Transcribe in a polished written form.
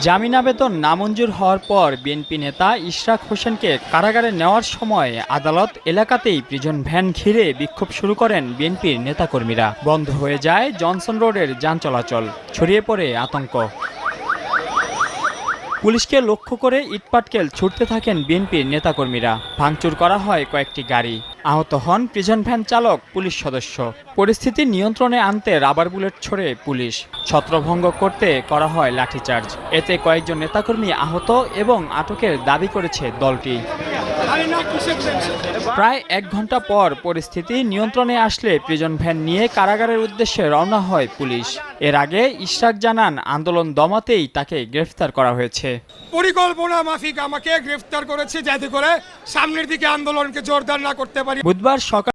জামিন আবেদন নামঞ্জুর হওয়ার পর বিএনপি নেতা ইশরাক হোসেনকে কারাগারে নেওয়ার সময় আদালত এলাকাতেই প্রিজন ভ্যান ঘিরে বিক্ষোভ শুরু করেন বিএনপির নেতাকর্মীরা। বন্ধ হয়ে যায় জনসন রোডের যান চলাচল, ছড়িয়ে পড়ে আতঙ্ক। পুলিশকে লক্ষ্য করে ইটপাটকেল ছুটতে থাকেন বিএনপির নেতাকর্মীরা। ভাঙচুর করা হয় কয়েকটি গাড়ি, আহত হন প্রিজন ভ্যান চালক, পুলিশ সদস্য। পরিস্থিতি নিয়ন্ত্রণে আনতে রাবার বুলেট ছোড়ে পুলিশ, ছত্রভঙ্গ করতে করা হয় লাঠিচার্জ। এতে কয়েকজন নেতাকর্মী আহত এবং আটকের দাবি করেছে দলটি। প্রায় 1 ঘন্টা পর পরিস্থিতি নিয়ন্ত্রণে আসলে প্রিজন ভ্যান নিয়ে কারাগারের উদ্দেশ্যে রওনা হয় পুলিশ। এর আগে ইশরাক জানান, আন্দোলন দমাতেই তাকে গ্রেফতার করা হয়েছে। পরিকল্পনা মাফিক আমাকে গ্রেফতার করেছে যাতে করে সামনের দিকে আন্দোলনকে জোরদার না করতে পারি। বুধবার সকাল